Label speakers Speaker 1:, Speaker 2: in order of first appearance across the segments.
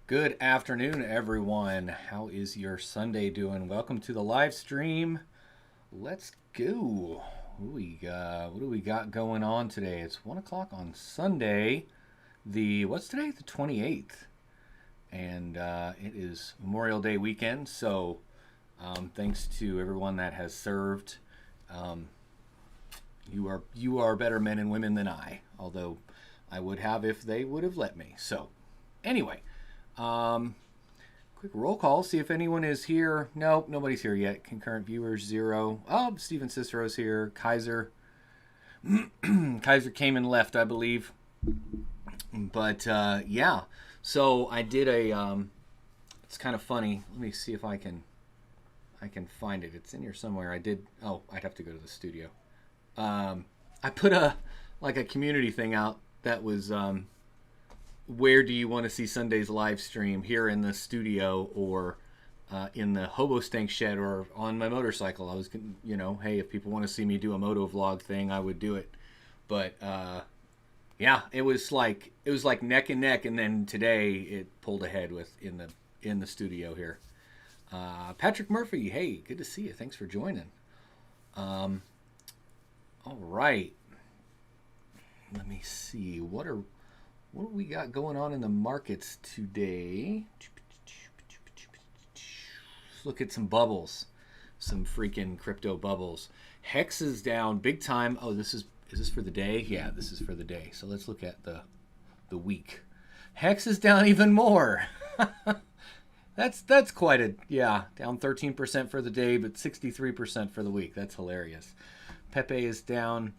Speaker 1: Good afternoon, everyone. How is your Sunday doing? Welcome to the live stream. Let's go. What do we got going on today? It's 1 o'clock on Sunday. What's today? The 28th, and it is Memorial Day weekend. So, thanks to everyone that has served. Um, you are better men and women than I. Although I would have if they would have let me. So, anyway. Quick roll call, see if anyone is here. Nope, nobody's here yet. Concurrent viewers, 0. Oh, Steven Cicero's here. Kaiser. Kaiser came and left, I believe. But, yeah. So I did it's kind of funny. Let me see if I can find it. It's in here somewhere. I'd have to go to the studio. I put a community thing out that was, where do you want to see Sunday's live stream, here in the studio or in the hobo stank shed or on my motorcycle? I was, hey, if people want to see me do a moto vlog thing, I would do it. But yeah, it was like neck and neck, and then today it pulled ahead in the studio here. Patrick Murphy, hey, good to see you. Thanks for joining. All right. Let me see. What do we got going on in the markets today? Let's look at some bubbles. Some freaking crypto bubbles. Hex is down big time. Oh, is this for the day? Yeah, this is for the day. So let's look at the week. Hex is down even more. That's quite down 13% for the day, but 63% for the week. That's hilarious. Pepe is down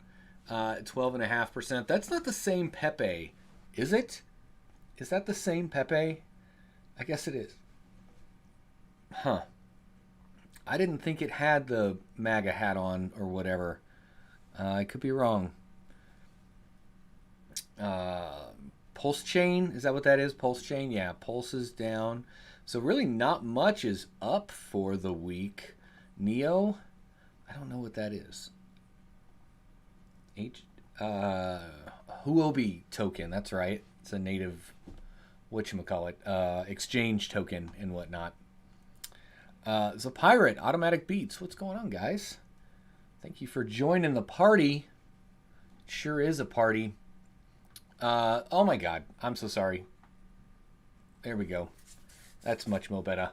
Speaker 1: 12.5%. That's not the same Pepe. Is it? Is that the same Pepe? I guess it is. Huh. I didn't think it had the MAGA hat on or whatever. I could be wrong. Pulse chain, is that what that is? Pulse chain? Yeah, Pulse is down. So really not much is up for the week. Neo? I don't know what that is. Huobi token, that's right. It's a native, exchange token and whatnot. It's a pirate, automatic beats. What's going on, guys? Thank you for joining the party. It sure is a party. Oh my God, I'm so sorry. There we go. That's much more better.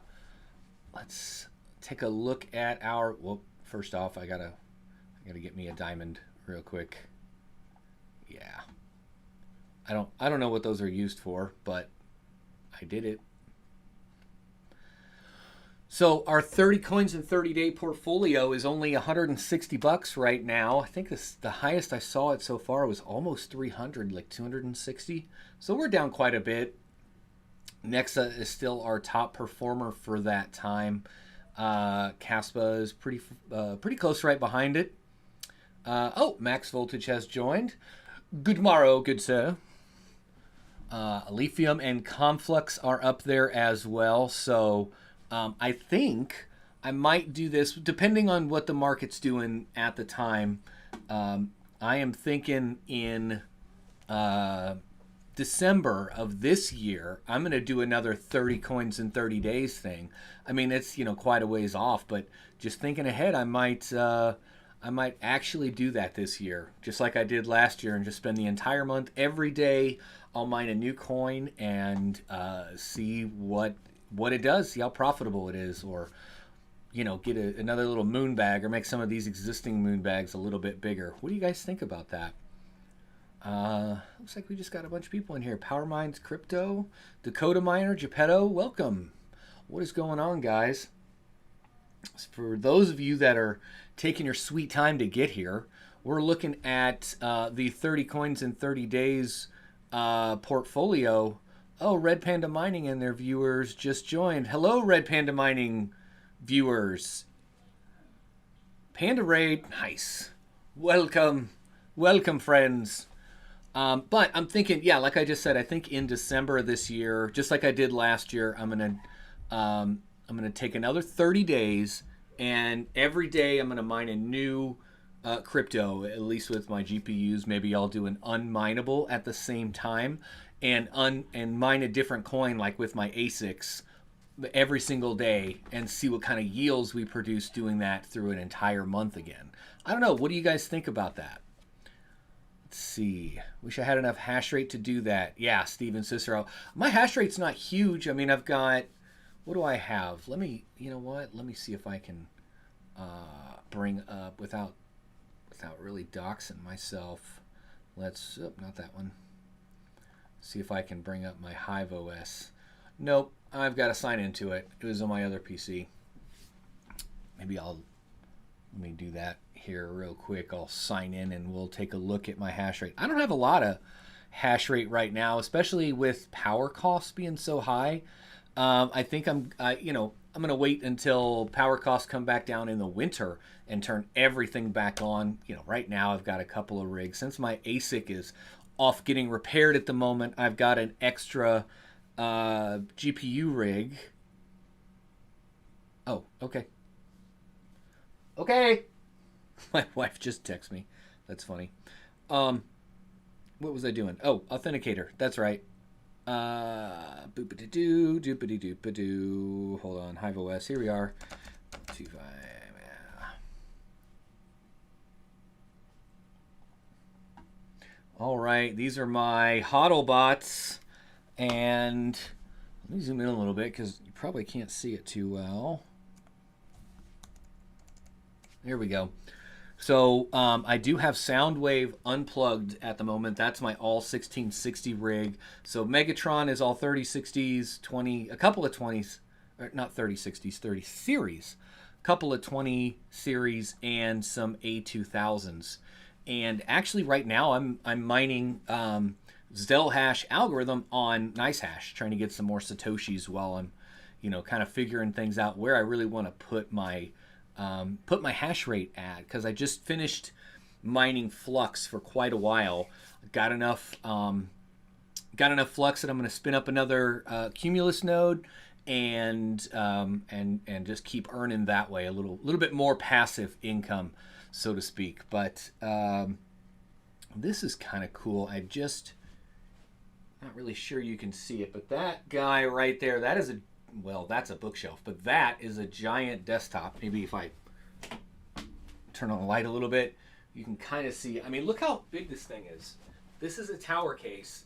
Speaker 1: Let's take a look at our. Well, first off, I gotta get me a diamond real quick. Yeah. I don't know what those are used for, but I did it. So our 30 coins in 30-day portfolio is only $160 right now. I think the highest I saw it so far was almost 300, like 260. So we're down quite a bit. Nexa is still our top performer for that time. Caspa is pretty close right behind it. Max Voltage has joined. Good morrow, good sir. Lithium and Conflux are up there as well. So I think I might do this depending on what the market's doing at the time. I am thinking in December of this year, I'm going to do another 30 coins in 30 days thing. I mean, it's quite a ways off, but just thinking ahead, I might actually do that this year, just like I did last year, and just spend the entire month every day. I'll mine a new coin and see what it does, see how profitable it is, or get another little moon bag, or make some of these existing moon bags a little bit bigger. What do you guys think about that? Looks like we just got a bunch of people in here. Power Mines Crypto, Dakota Miner, Geppetto, welcome. What is going on, guys? For those of you that are taking your sweet time to get here, we're looking at the 30 coins in 30 days portfolio. Oh, Red Panda Mining and their viewers just joined. Hello, Red Panda Mining viewers. Panda Raid, nice. Welcome, friends. But I'm thinking, yeah, like I just said, I think in December of this year, just like I did last year, I'm gonna take another 30 days, and every day I'm gonna mine a new crypto, at least with my GPUs. Maybe I'll do an unmineable at the same time, and mine a different coin, like with my ASICs, every single day, and see what kind of yields we produce doing that through an entire month again. I don't know. What do you guys think about that? Let's see. Wish I had enough hash rate to do that. Yeah, Steven Cicero. My hash rate's not huge. I mean, I've got, what do I have? Let me, you know what? Let me see if I can bring up without really doxing myself. Let's, oh, not that one. See if I can bring up my Hive OS. Nope, I've got to sign into it. It was on my other PC. Maybe let me do that here real quick. I'll sign in and we'll take a look at my hash rate. I don't have a lot of hash rate right now, especially with power costs being so high. I think I'm going to wait until power costs come back down in the winter and turn everything back on. Right now I've got a couple of rigs. Since my ASIC is off getting repaired at the moment, I've got an extra GPU rig. Oh, okay. Okay. My wife just texted me. That's funny. What was I doing? Oh, authenticator. That's right. Boop-a-doo, doop-a-doo-doop-a-doo. Hold on. Hive OS. Here we are. 2.5. All right. These are my HODL bots. And let me zoom in a little bit because you probably can't see it too well. There we go. So I do have Soundwave unplugged at the moment. That's my all 1660 rig. So Megatron is all 3060s, a couple of 20s, or not 3060s, 30 series, a couple of 20 series, and some A2000s. And actually, right now I'm mining Zel hash algorithm on NiceHash, trying to get some more Satoshis while I'm, kind of figuring things out where I really want to put my hash rate at, because I just finished mining Flux for quite a while. Got enough flux that I'm going to spin up another Cumulus node and just keep earning that way, a little bit more passive income, so to speak. But this is kind of cool. Not really sure you can see it, but that guy right there, that's a bookshelf, but that is a giant desktop. Maybe if I turn on the light a little bit, you can kind of see. I mean, look how big this thing is. This is a tower case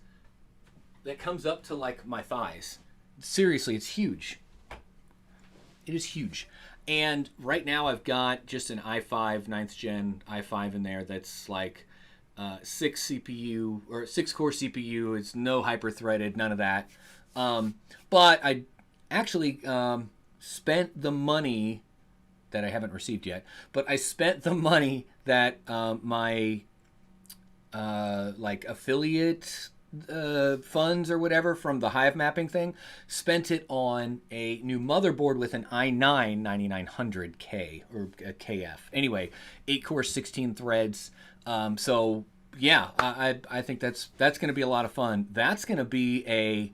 Speaker 1: that comes up to like my thighs. Seriously, it's huge. It is huge. And right now I've got just an i5 9th gen i5 in there that's like 6 CPU or 6 core CPU. It's no hyper threaded, none of that. But I actually spent the money that I haven't received yet, but I spent the money that my affiliate funds or whatever from the Hive mapping thing, spent it on a new motherboard with an i9 9900K or a KF. Anyway, 8 core, 16 threads. So yeah, I think that's going to be a lot of fun. That's going to be a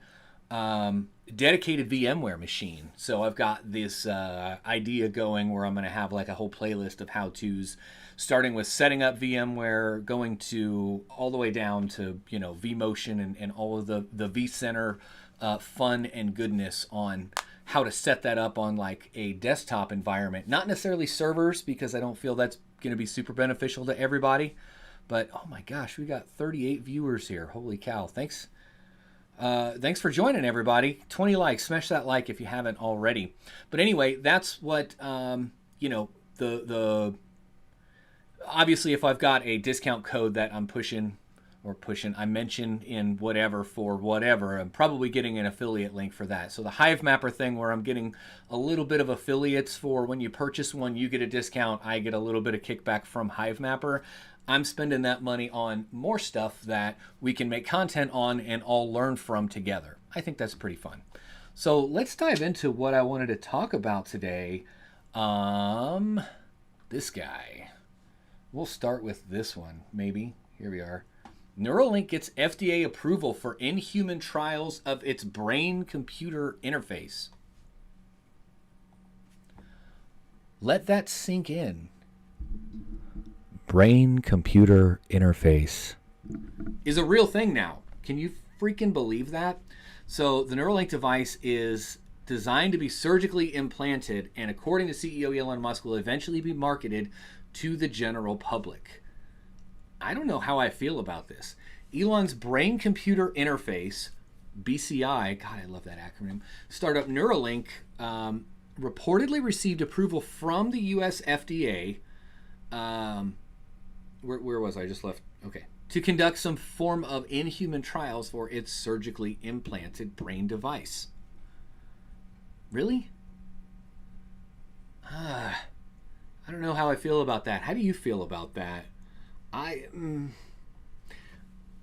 Speaker 1: dedicated VMware machine. So I've got this idea going where I'm going to have like a whole playlist of how-tos, starting with setting up VMware, going to all the way down to vMotion and all of the vCenter fun and goodness on how to set that up on like a desktop environment. Not necessarily servers, because I don't feel that's going to be super beneficial to everybody. But oh my gosh, we got 38 viewers here. Holy cow! Thanks for joining, everybody. 20 likes. Smash that like if you haven't already. But anyway, that's what the obviously, if I've got a discount code that I'm I mention in whatever for whatever, I'm probably getting an affiliate link for that. So the Hive Mapper thing, where I'm getting a little bit of affiliates for when you purchase one, you get a discount, I get a little bit of kickback from Hive Mapper. I'm spending that money on more stuff that we can make content on and all learn from together. I think that's pretty fun. So let's dive into what I wanted to talk about today. This guy. We'll start with this one, maybe. Here we are. Neurolink gets FDA approval for in-human trials of its brain-computer interface. Let that sink in. Brain-computer interface is a real thing now. Can you freaking believe that? So the Neurolink device is designed to be surgically implanted, and according to CEO Elon Musk, will eventually be marketed to the general public. I don't know how I feel about this. Elon's brain-computer interface, BCI, God, I love that acronym, startup Neurolink, reportedly received approval from the U.S. FDA. Where was I? Just left. Okay. To conduct some form of inhuman trials for its surgically implanted brain device. Really? I don't know how I feel about that. How do you feel about that?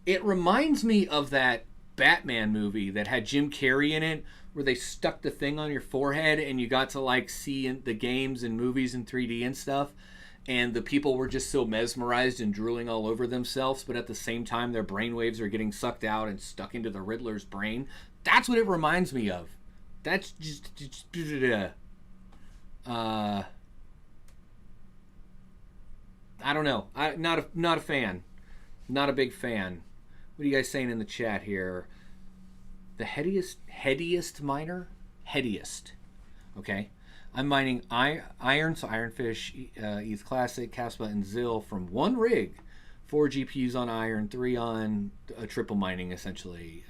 Speaker 1: It reminds me of that Batman movie that had Jim Carrey in it, where they stuck the thing on your forehead and you got to like see the games and movies in 3D and stuff, and the people were just so mesmerized and drooling all over themselves, but at the same time their brainwaves are getting sucked out and stuck into the Riddler's brain. That's what it reminds me of. That's just I don't know. Not a fan. Not a big fan. What are you guys saying in the chat here? The headiest miner? Headiest. Okay. I'm mining iron, so Ironfish, ETH Classic, Caspa, and Zill from one rig. 4 GPUs on iron, 3 on triple mining, essentially.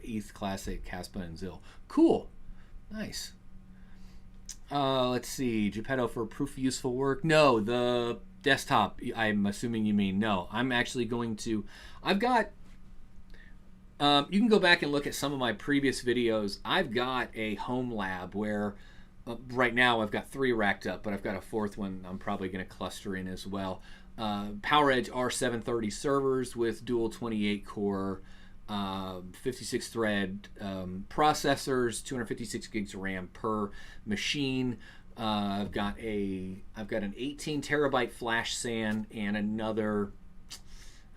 Speaker 1: ETH Classic, Caspa, and Zill. Cool. Nice. Let's see. Geppetto for proof of useful work. No, the desktop, I'm assuming you mean. No, I'm actually going to... I've got... you can go back and look at some of my previous videos. I've got a home lab where right now I've got 3 racked up, but I've got a 4th one I'm probably going to cluster in as well. PowerEdge R730 servers with dual 28 core 56 thread processors, 256 gigs of RAM per machine. I've got an 18 terabyte flash SAN and another,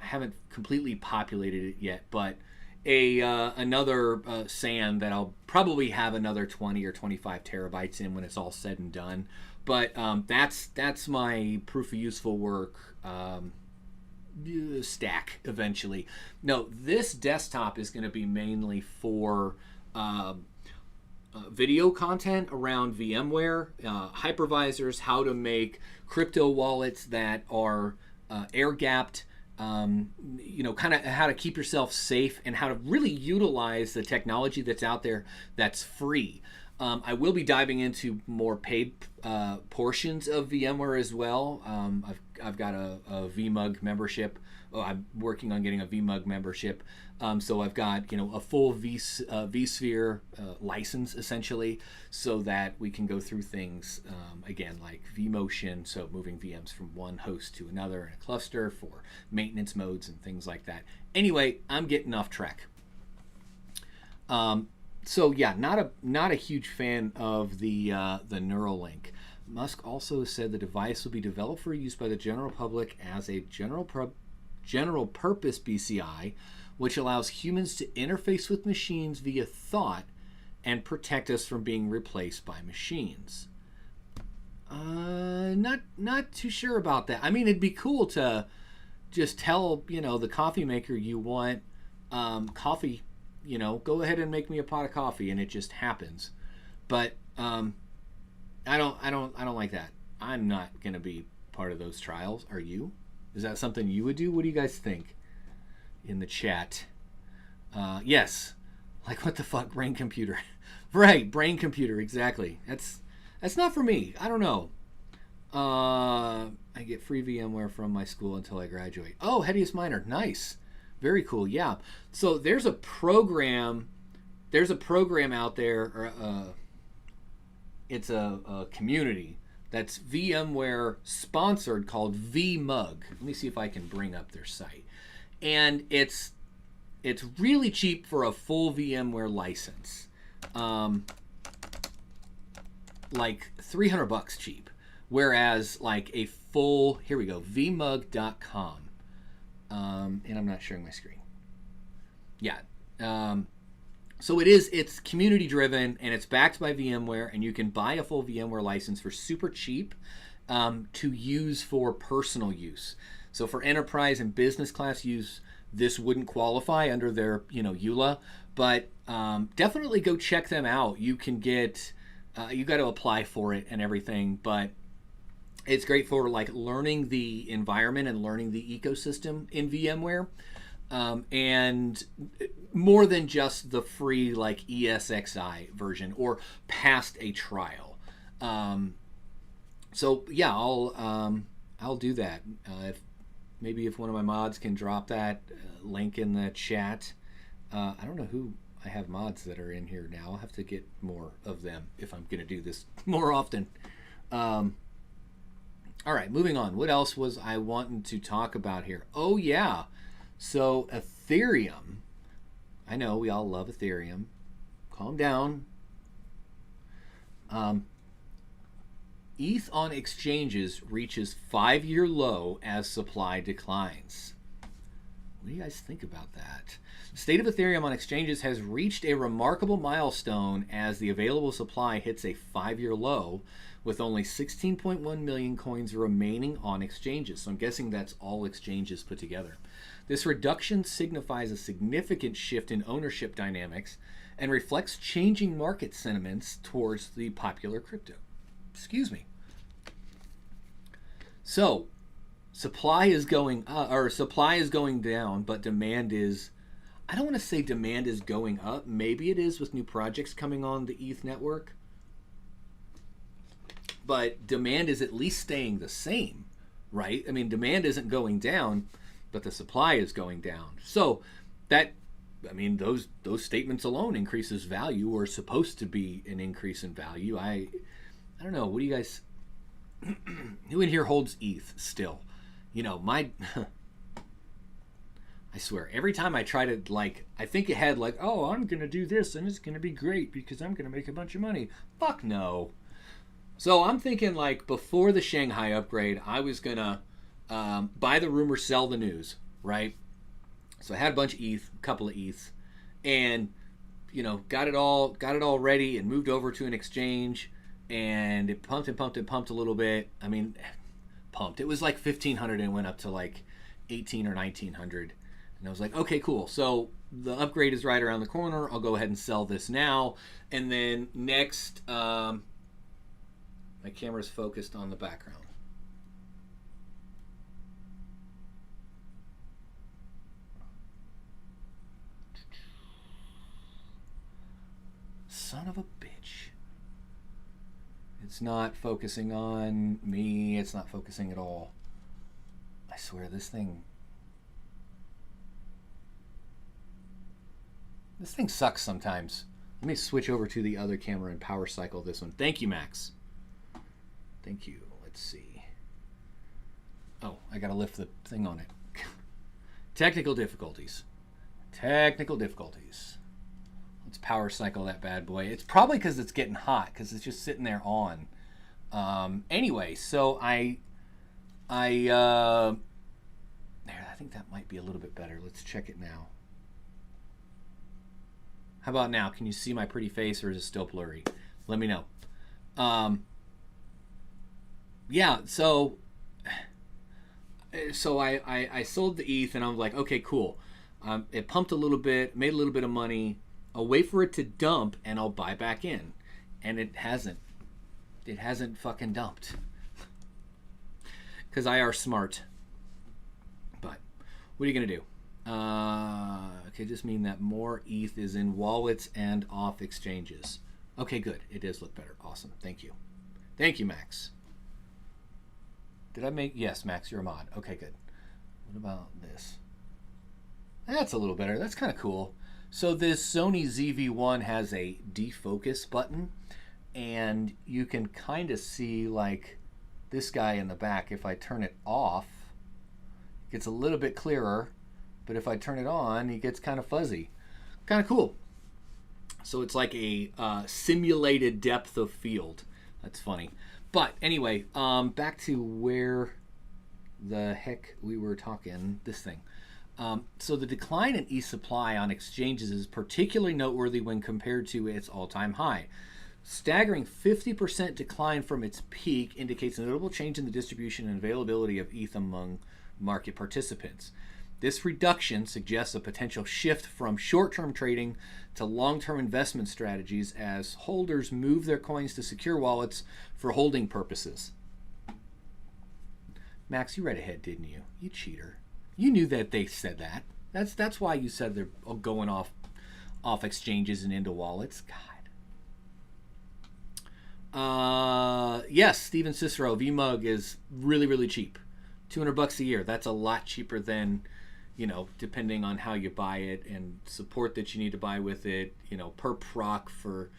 Speaker 1: I haven't completely populated it yet, but another SAN that I'll probably have another 20 or 25 terabytes in when it's all said and done. But that's my proof of useful work stack eventually. No, this desktop is going to be mainly for video content around VMware, hypervisors, how to make crypto wallets that are air gapped, kind of how to keep yourself safe and how to really utilize the technology that's out there that's free. I will be diving into more paid portions of VMware as well. I've got a VMUG membership. I'm working on getting a VMUG membership. So I've got a full vSphere license essentially, so that we can go through things again like vMotion, so moving VMs from one host to another in a cluster for maintenance modes and things like that. Anyway, I'm getting off track. So yeah, not a huge fan of the Neuralink. Musk also said the device will be developed for use by the general public as a general purpose BCI, which allows humans to interface with machines via thought and protect us from being replaced by machines. Not too sure about that. I mean, it'd be cool to just tell the coffee maker you want coffee. Go ahead and make me a pot of coffee, and it just happens. But I don't like that. I'm not gonna be part of those trials. Are you? Is that something you would do? What do you guys think? In the chat. Yes. Like, what the fuck, brain computer? Right, brain computer, exactly. That's not for me. I don't know. I get free VMware from my school until I graduate. Oh, Headiest Miner, nice. Very cool, yeah. So there's a program out there, or it's a community that's VMware sponsored called VMUG. Let me see if I can bring up their site. And it's really cheap for a full VMware license. Like $300 cheap. Whereas like a full, here we go, vmug.com. And I'm not sharing my screen. Yeah. So it's community driven and it's backed by VMware, and you can buy a full VMware license for super cheap to use for personal use. So for enterprise and business class use, this wouldn't qualify under their, EULA, but definitely go check them out. You can get, you got to apply for it and everything, but it's great for like learning the environment and learning the ecosystem in VMware. And more than just the free like ESXi version or past a trial. So yeah, I'll do that. If one of my mods can drop that link in the chat. I don't know who I have mods that are in here now. I'll have to get more of them if I'm going to do this more often. All right, moving on. What else was I wanting to talk about here? Oh yeah. So Ethereum, I know we all love Ethereum. Calm down. ETH on exchanges reaches 5-year low as supply declines. What do you guys think about that? The state of Ethereum on exchanges has reached a remarkable milestone as the available supply hits a 5-year low with only 16.1 million coins remaining on exchanges. So I'm guessing that's all exchanges put together. This reduction signifies a significant shift in ownership dynamics and reflects changing market sentiments towards the popular crypto. Excuse me. So, supply is going down, but demand is, I don't want to say demand is going up. Maybe it is with new projects coming on the ETH network. But demand is at least staying the same, right? I mean, demand isn't going down, but the supply is going down. So that, I mean, those statements alone increases value, or supposed to be an increase in value. I don't know. What do you guys, who in here holds ETH still? I swear, every time I try to, I think ahead, oh, I'm going to do this and it's going to be great because I'm going to make a bunch of money. Fuck no. So I'm thinking, before the Shanghai upgrade, I was going to buy the rumor, sell the news, right? So I had a bunch of ETH, a couple of ETHs, and, got it all ready and moved over to an exchange, and it pumped a little bit. I mean, pumped. It was 1,500 and went up to 18 or 1,900. And I was like, okay, cool. So the upgrade is right around the corner. I'll go ahead and sell this now. And then next, my camera's focused on the background. Son of a bitch. It's not focusing on me. It's not focusing at all. I swear this thing sucks sometimes. Let me switch over to the other camera and power cycle this one. Thank you, Max. Thank you. Let's see. Oh, I gotta lift the thing on it. Technical difficulties. Let's power cycle that bad boy. It's probably because it's getting hot, because it's just sitting there on. Anyway, so I think that might be a little bit better. Let's check it now. How about now? Can you see my pretty face, or is it still blurry? Let me know. Yeah, so I sold the ETH, and I was like, okay, cool. It pumped a little bit, made a little bit of money. I'll wait for it to dump, and I'll buy back in. And it hasn't. It hasn't fucking dumped. Because I are smart. But what are you going to do? Okay, just mean that more ETH is in wallets and off exchanges. Okay, good. It does look better. Awesome. Thank you. Thank you, Max. Did I make... Yes, Max, you're a mod. Okay, good. What about this? That's a little better. That's kind of cool. So this Sony ZV-1 has a defocus button, and you can kind of see this guy in the back. If I turn it off, it gets a little bit clearer, but if I turn it on, it gets kind of fuzzy. Kind of cool. So it's like a simulated depth of field. That's funny. But anyway, back to where the heck we were talking, this thing. So the decline in ETH supply on exchanges is particularly noteworthy when compared to its all-time high. Staggering 50% decline from its peak indicates a notable change in the distribution and availability of ETH among market participants. This reduction suggests a potential shift from short-term trading to long-term investment strategies as holders move their coins to secure wallets for holding purposes. Max, you read ahead, didn't you? You cheater. You knew that they said that. That's why you said they're going off exchanges and into wallets. God. Yes, Steven Cicero, VMUG is really, really cheap. $200 a year. That's a lot cheaper than, depending on how you buy it and support that you need to buy with it, per proc for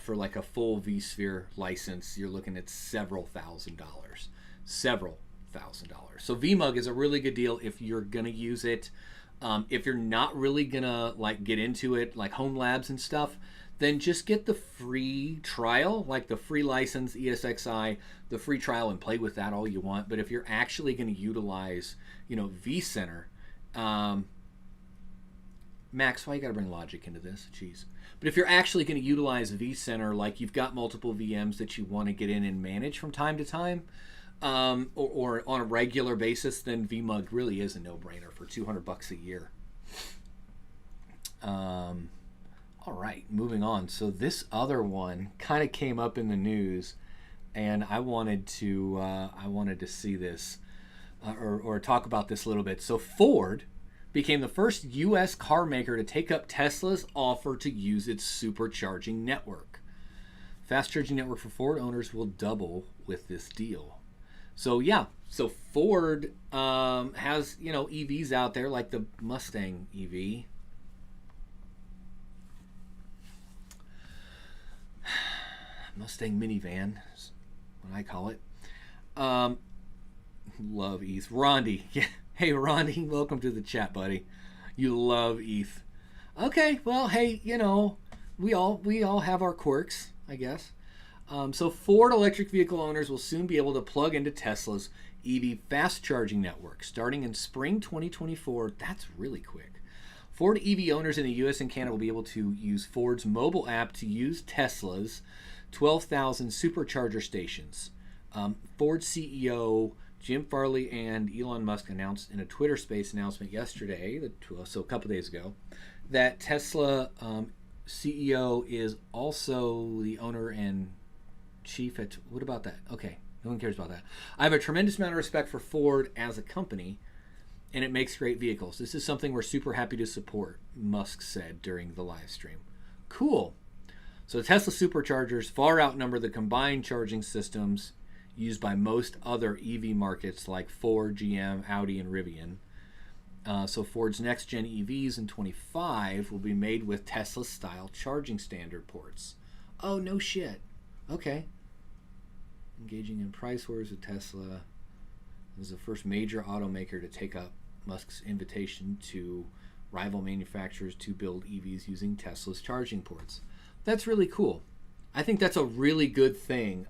Speaker 1: like a full vSphere license, you're looking at several thousand dollars. So VMUG is a really good deal if you're gonna use it. If you're not really gonna get into it, like home labs and stuff, then just get the free trial, like the free license, ESXi, the free trial, and play with that all you want. But if you're actually going to utilize, vCenter, Max, why you got to bring logic into this? Jeez. But if you're actually going to utilize vCenter, like you've got multiple VMs that you want to get in and manage from time to time, or on a regular basis, then VMUG really is a no-brainer for $200 a year. All right, moving on. So this other one kind of came up in the news, and I wanted to see this or talk about this a little bit. So Ford became the first U.S. car maker to take up Tesla's offer to use its supercharging network. Fast charging network for Ford owners will double with this deal. So yeah, so Ford has EVs out there like the Mustang EV. Mustang minivan is what I call it. Love ETH. Rondi. Yeah. Hey, Rondi, welcome to the chat, buddy. You love ETH. Okay, well, hey, we all have our quirks, I guess. So Ford electric vehicle owners will soon be able to plug into Tesla's EV fast charging network starting in spring 2024. That's really quick. Ford EV owners in the US and Canada will be able to use Ford's mobile app to use Tesla's 12,000 supercharger stations. Ford CEO Jim Farley and Elon Musk announced in a Twitter Space announcement yesterday, so a couple days ago, that Tesla CEO is also the owner and chief at... What about that? Okay, no one cares about that. I have a tremendous amount of respect for Ford as a company, and it makes great vehicles. This is something we're super happy to support, Musk said during the live stream. Cool. So Tesla superchargers far outnumber the combined charging systems used by most other EV markets like Ford, GM, Audi, and Rivian. So Ford's next-gen EVs in 25 will be made with Tesla-style charging standard ports. Oh, no shit. Okay. Engaging in price wars with Tesla. This is the first major automaker to take up Musk's invitation to rival manufacturers to build EVs using Tesla's charging ports. That's really cool. I think that's a really good thing.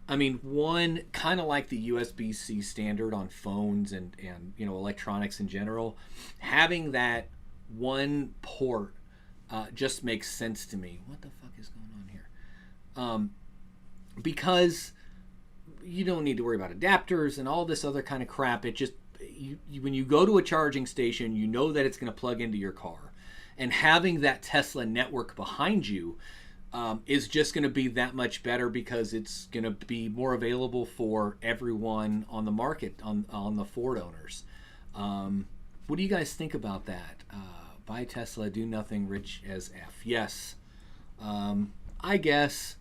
Speaker 1: One, kind of like the USB-C standard on phones and electronics in general, having that one port just makes sense to me. What the fuck is going on here? Because you don't need to worry about adapters and all this other kind of crap. It just, when you go to a charging station, you know that it's going to plug into your car. And having that Tesla network behind you is just going to be that much better because it's going to be more available for everyone on the market, on the Ford owners. What do you guys think about that? Buy Tesla, do nothing, rich as F. Yes. I guess.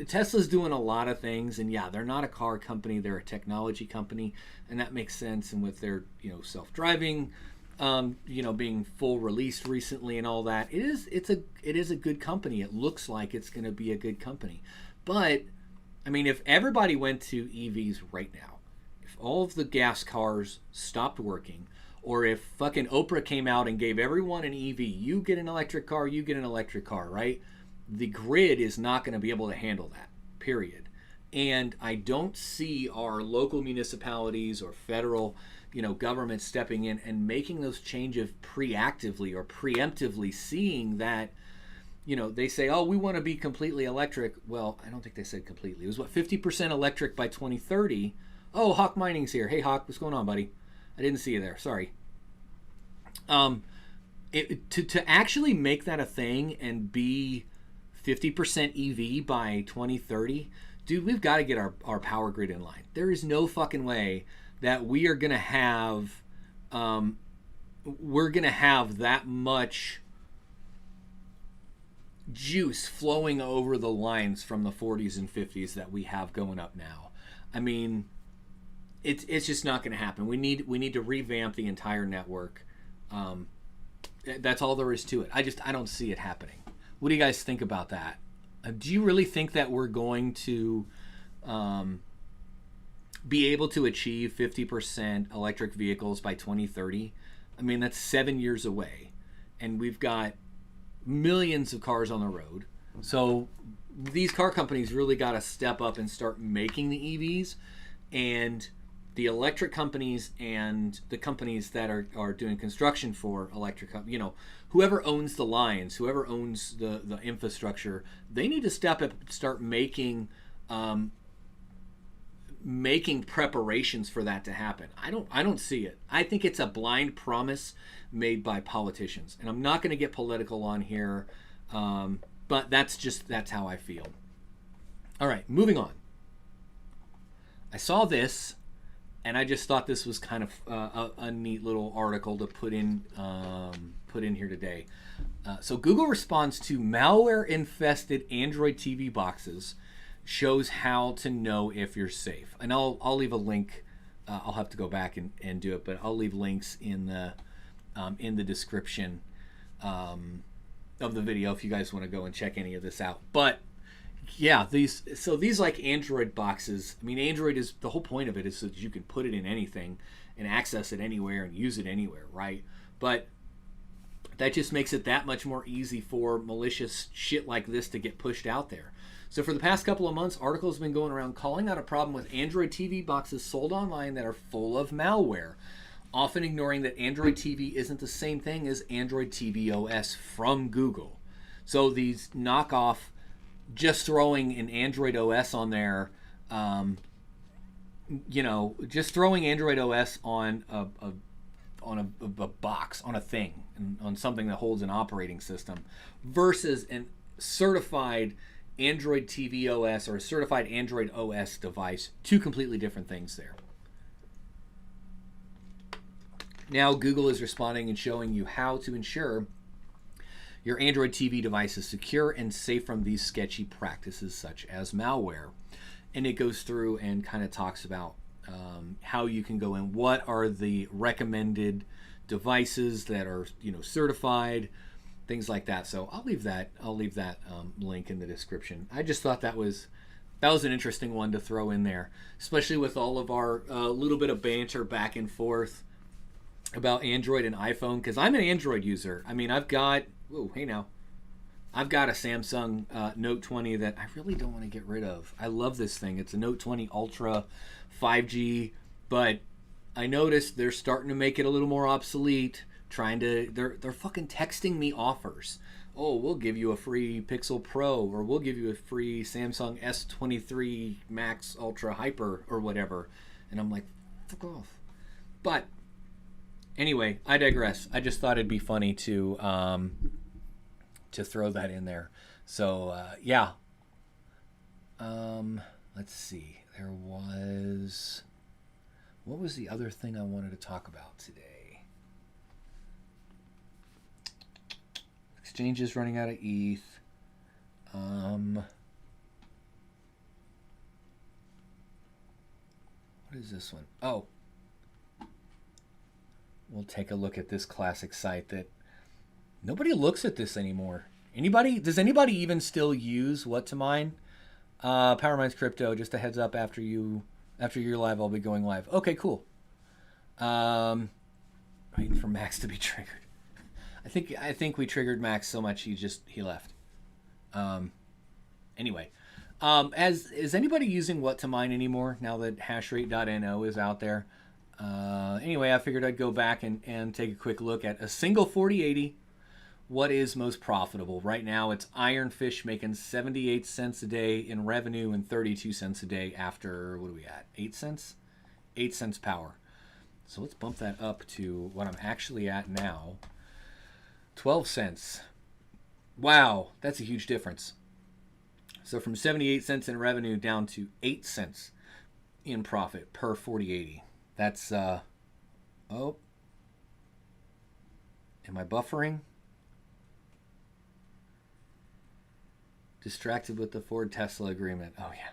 Speaker 1: Tesla's doing a lot of things, and yeah, they're not a car company, they're a technology company, and that makes sense. And with their, self-driving, being full released recently and all that, it is a good company. It looks like it's going to be a good company. But if everybody went to EVs right now, if all of the gas cars stopped working, or if fucking Oprah came out and gave everyone an EV, you get an electric car, right? The grid is not going to be able to handle that, period. And I don't see our local municipalities or federal government stepping in and making those changes preactively or preemptively, seeing that, they say, oh, we want to be completely electric. Well, I don't think they said completely. It was 50% electric by 2030. Oh, Hawk Mining's here. Hey, Hawk, what's going on, buddy? I didn't see you there. Sorry. Um, to actually make that a thing and be 50% EV by 2030, dude, we've got to get our power grid in line. There is no fucking way that we are gonna have that much juice flowing over the lines from the 40s and 50s that we have going up now. I mean, it's just not going to happen. We need to revamp the entire network. That's all there is to it. I don't see it happening. What do you guys think about that? Do you really think that we're going to be able to achieve 50% electric vehicles by 2030? I mean, that's 7 years away, and we've got millions of cars on the road. So these car companies really got to step up and start making the EVs, and the electric companies and the companies that are doing construction for electric, whoever owns the lines, whoever owns the infrastructure, they need to step up and start making preparations for that to happen. I don't see it. I think it's a blind promise made by politicians, and I'm not going to get political on here, but that's how I feel. All right, moving on. I saw this, and I just thought this was kind of a neat little article to put in here today. So Google responds to malware-infested Android TV boxes, shows how to know if you're safe. And I'll leave a link. I'll have to go back and do it, but I'll leave links in the description of the video if you guys want to go and check any of this out. But yeah, these like Android boxes. I mean, Android is, the whole point of it is so that you can put it in anything and access it anywhere and use it anywhere, right? But that just makes it that much more easy for malicious shit like this to get pushed out there. So for the past couple of months, articles have been going around calling out a problem with Android TV boxes sold online that are full of malware, often ignoring that Android TV isn't the same thing as Android TV OS from Google. So these knockoff, just throwing an Android OS on there, just throwing Android OS on a box, on a thing, on something that holds an operating system, versus a certified Android TV OS or a certified Android OS device. Two completely different things there. Now Google is responding and showing you how to ensure your Android TV device is secure and safe from these sketchy practices such as malware. And it goes through and kind of talks about how you can go in, what are the recommended devices that are certified, things like that. So I'll leave that link in the description. I just thought that was an interesting one to throw in there, especially with all of our little bit of banter back and forth about Android and iPhone, because I'm an Android user. I mean, I've got a Samsung Note 20 that I really don't want to get rid of. I love this thing. It's a Note 20 Ultra 5G, but I noticed they're starting to make it a little more obsolete. They're fucking texting me offers. Oh, we'll give you a free Pixel Pro, or we'll give you a free Samsung S23 Max Ultra Hyper or whatever. And I'm like, fuck off. But anyway, I digress. I just thought it'd be funny to throw that in there. So yeah. Let's see. What was the other thing I wanted to talk about today? Exchanges running out of ETH. What is this one? Oh. We'll take a look at this classic site that nobody looks at this anymore. Does anybody even still use What to Mine? PowerMine's Crypto, just a heads up, after you're live, I'll be going live. Okay, cool. Waiting for Max to be triggered. I think we triggered Max so much he left. Anyway, is anybody using What to Mine anymore now that hashrate.no is out there? Anyway, I figured I'd go back and take a quick look at a single 4080. What is most profitable? Right now, it's Ironfish making 78 cents a day in revenue and 32 cents a day after, what are we at? 8 cents? 8 cents power. So let's bump that up to what I'm actually at now. 12 cents. Wow, that's a huge difference. So from 78 cents in revenue down to 8 cents in profit per 4080. That's, oh. Am I buffering? Distracted with the Ford Tesla agreement. Oh, yeah.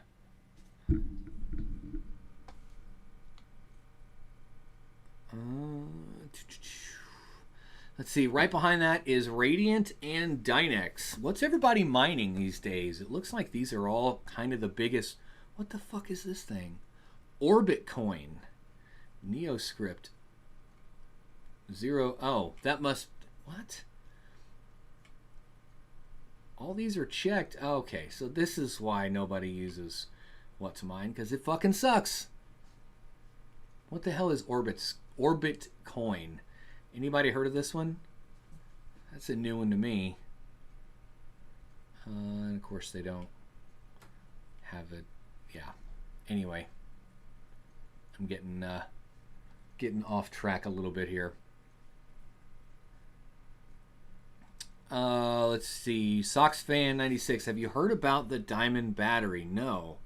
Speaker 1: Let's see. Right behind that is Radiant and Dynex. What's everybody mining these days? It looks like these are all kind of the biggest. What the fuck is this thing? Orbit Coin. Neoscript. Zero. Oh, that must. What? All these are checked. Okay, so this is why nobody uses what to mine, because it fucking sucks. What the hell is Orbit Coin? Anybody heard of this one? That's a new one to me. And of course they don't have it. Yeah. Anyway, I'm getting off track a little bit here. Let's see. SoxFan96, have you heard about the Diamond Battery? No,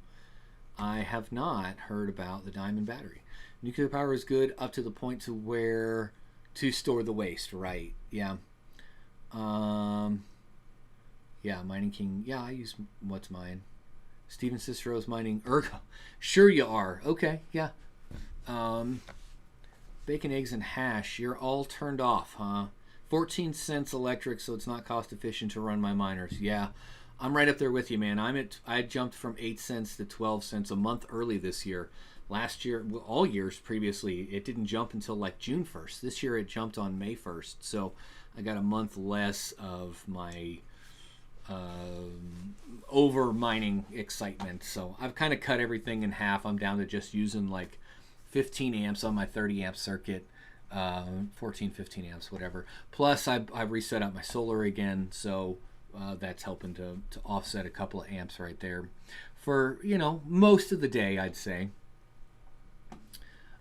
Speaker 1: I have not heard about the Diamond Battery. Nuclear power is good up to the point to where to store the waste, right? Yeah. Yeah, Mining King. Yeah, I use what's mine. Steven Cicero's mining Ergo. Sure you are. Okay, yeah. Bacon, eggs, and hash. You're all turned off, huh? 14 cents electric, so it's not cost efficient to run my miners. Yeah, I'm right up there with you, man. I jumped from 8 cents to 12 cents a month early this year. Last year, well, all years previously, it didn't jump until like June 1st. This year it jumped on May 1st. So I got a month less of my over mining excitement. So I've kind of cut everything in half. I'm down to just using like 15 amps on my 30 amp circuit. 14, 15 amps, whatever. Plus, I've reset up my solar again, so that's helping to offset a couple of amps right there for, you know, most of the day, I'd say.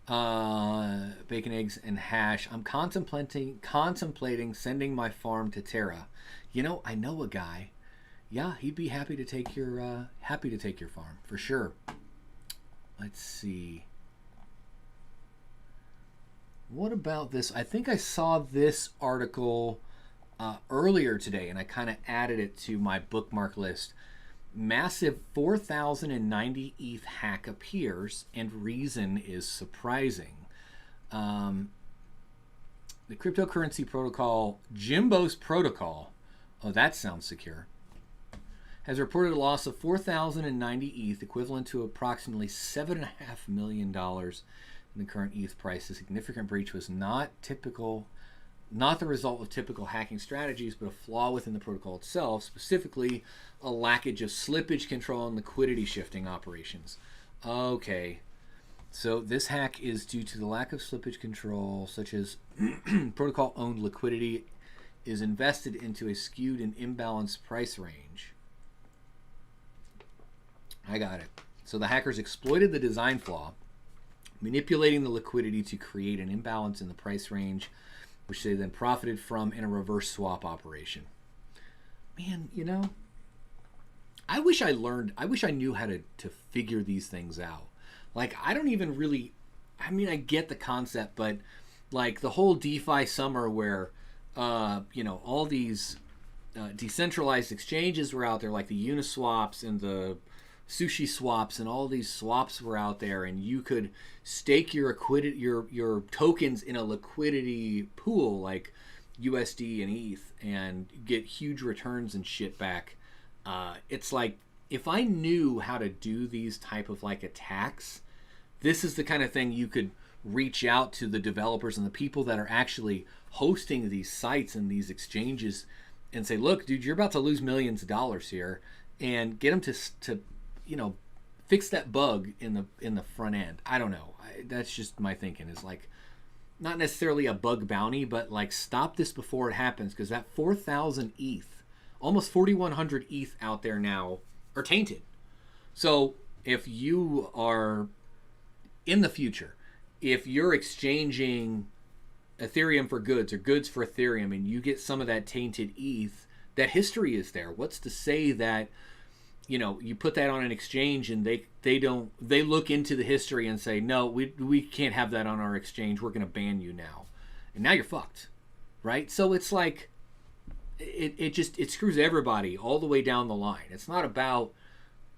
Speaker 1: Bacon, eggs, and hash. I'm contemplating sending my farm to Terra. You know, I know a guy. Yeah, he'd be happy to take your farm for sure. Let's see. What about this? I think I saw this article earlier today, and I kind of added it to my bookmark list. Massive 4,090 ETH hack appears, and reason is surprising. The cryptocurrency protocol, Jimbo's protocol, oh, that sounds secure, has reported a loss of 4,090 ETH, equivalent to approximately $7.5 million. In the current ETH price. The significant breach was not the result of typical hacking strategies, but a flaw within the protocol itself, specifically a lackage of slippage control and liquidity shifting operations. Okay, so this hack is due to the lack of slippage control, such as protocol-owned liquidity is invested into a skewed and imbalanced price range. I got it. So the hackers exploited the design flaw, manipulating the liquidity to create an imbalance in the price range, which they then profited from in a reverse swap operation. Man, you know, I wish I knew how to figure these things out. Like, I don't even really, I mean, I get the concept, but like the whole DeFi summer where, you know, all these decentralized exchanges were out there, like the Uniswaps and the Sushi swaps, and all these swaps were out there, and you could stake your tokens in a liquidity pool like USD and ETH and get huge returns and shit back. It's like, if I knew how to do these type of like attacks, this is the kind of thing you could reach out to the developers and the people that are actually hosting these sites and these exchanges and say, look, dude, you're about to lose millions of dollars here, and get them to you know, fix that bug in the front end. I don't know. That's just my thinking, is like, not necessarily a bug bounty, but like, stop this before it happens, because that 4,000 ETH, almost 4,100 ETH out there now are tainted. So if you are in the future if you're exchanging Ethereum for goods or goods for Ethereum and you get some of that tainted ETH, that history is there. What's to say that, you put that on an exchange and they look into the history and say, no, we can't have that on our exchange. We're going to ban you now. And now you're fucked, right? So it's like, it screws everybody all the way down the line. It's not about,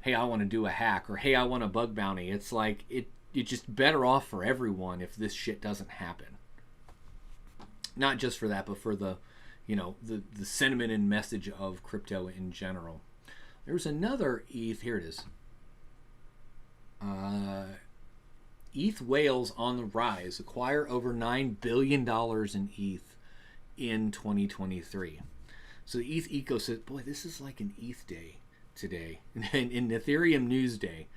Speaker 1: hey, I want to do a hack, or hey, I want a bug bounty. It's like, it's just better off for everyone if this shit doesn't happen. Not just for that, but for the sentiment and message of crypto in general. There's another ETH. Here it is. ETH Whales on the rise. Acquire over $9 billion in ETH in 2023. So the ETH ecosystem. Boy, this is like an ETH day today. in Ethereum News Day.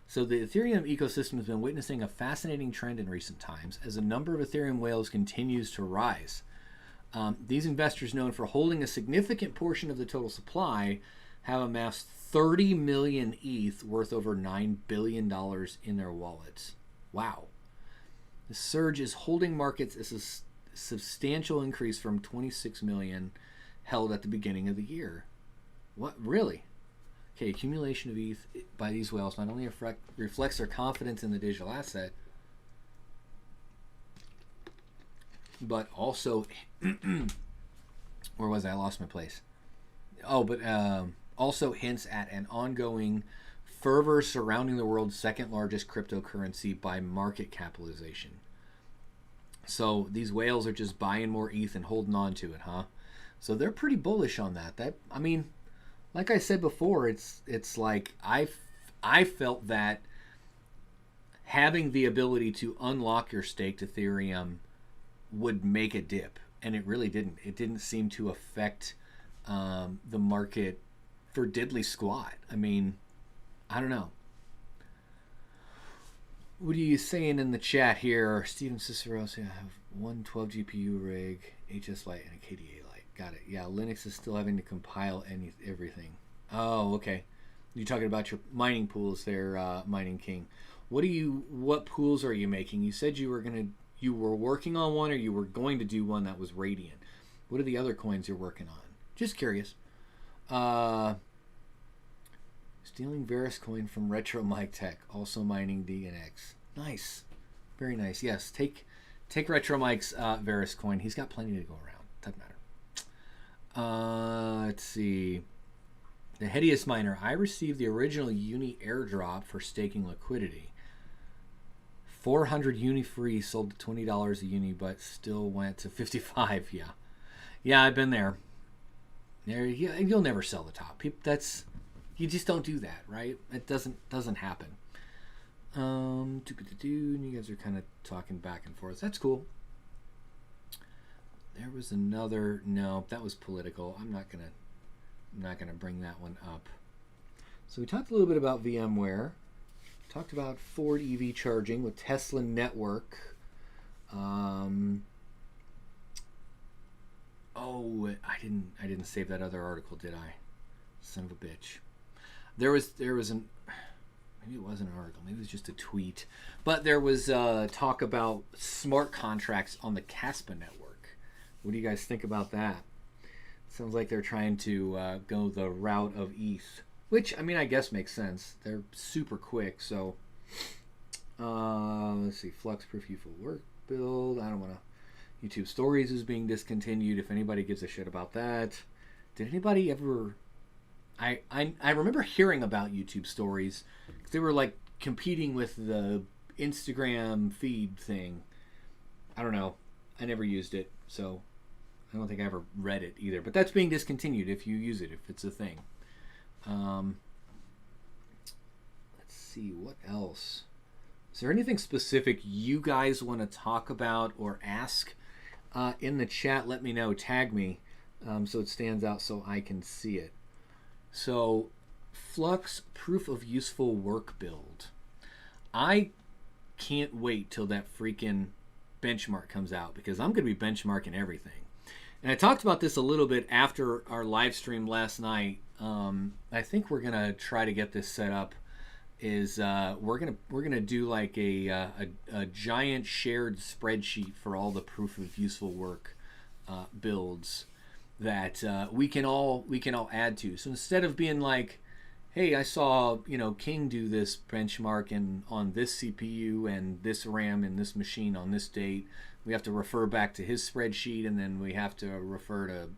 Speaker 1: So the Ethereum ecosystem has been witnessing a fascinating trend in recent times as the number of Ethereum whales continues to rise. These investors, known for holding a significant portion of the total supply, have amassed 30 million ETH worth over $9 billion in their wallets. Wow. The surge is holding markets as a substantial increase from 26 million held at the beginning of the year. What? Really? Okay, accumulation of ETH by these whales not only reflects their confidence in the digital asset, but also, where was I? I lost my place. Also hints at an ongoing fervor surrounding the world's second largest cryptocurrency by market capitalization. So these whales are just buying more ETH and holding on to it, huh? So they're pretty bullish on that. Like I said before, it's like I felt that having the ability to unlock your staked Ethereum would make a dip, and it really didn't. It didn't seem to affect the market for diddly squat. I don't know. What are you saying in the chat here? Steven Cicero says, I have one 12 GPU rig, HS Lite, and a KDA Lite. Got it. Yeah, Linux is still having to compile everything. Oh, okay. You're talking about your mining pools there, Mining King. What pools are you making? You said you were working on one, or you were going to do one that was Radiant. What are the other coins you're working on? Just curious. Stealing Varus coin from Retro Mike Tech, also mining DNX. Nice. Very nice. Yes, take Retro Mike's Varus coin. He's got plenty to go around. Doesn't matter. Let's see. The Hideous Miner. I received the original Uni airdrop for staking liquidity. 400 Uni free, sold to $20 a Uni, but still went to 55. Yeah, I've been there. You'll never sell the top. You just don't do that, right? It doesn't happen. You guys are kind of talking back and forth. That's cool. There was another. No, that was political. I'm not gonna bring that one up. So we talked a little bit about VMware. Talked about Ford EV charging with Tesla Network. I didn't save that other article, did I? Son of a bitch. There was maybe it wasn't an article, maybe it was just a tweet, but there was talk about smart contracts on the Caspa network. What do you guys think about that? Sounds like they're trying to go the route of ETH, which I guess makes sense. They're super quick. So let's see, Flux Proof Useful Work build. I don't want to. YouTube Stories is being discontinued. If anybody gives a shit about that, did anybody ever? I remember hearing about YouTube Stories because they were like competing with the Instagram feed thing. I don't know. I never used it, so I don't think I ever read it either. But that's being discontinued if you use it, if it's a thing. Let's see, what else? Is there anything specific you guys want to talk about or ask in the chat? Let me know. Tag me so it stands out so I can see it. So, Flux Proof of Useful Work build. I can't wait till that freaking benchmark comes out because I'm going to be benchmarking everything. And I talked about this a little bit after our live stream last night. I think we're going to try to get this set up is we're gonna do like a giant shared spreadsheet for all the proof of useful work builds that we can all add to. So instead of being like, hey, I saw King do this benchmark on this CPU and this RAM in this machine on this date, we have to refer back to his spreadsheet, and then we have to refer to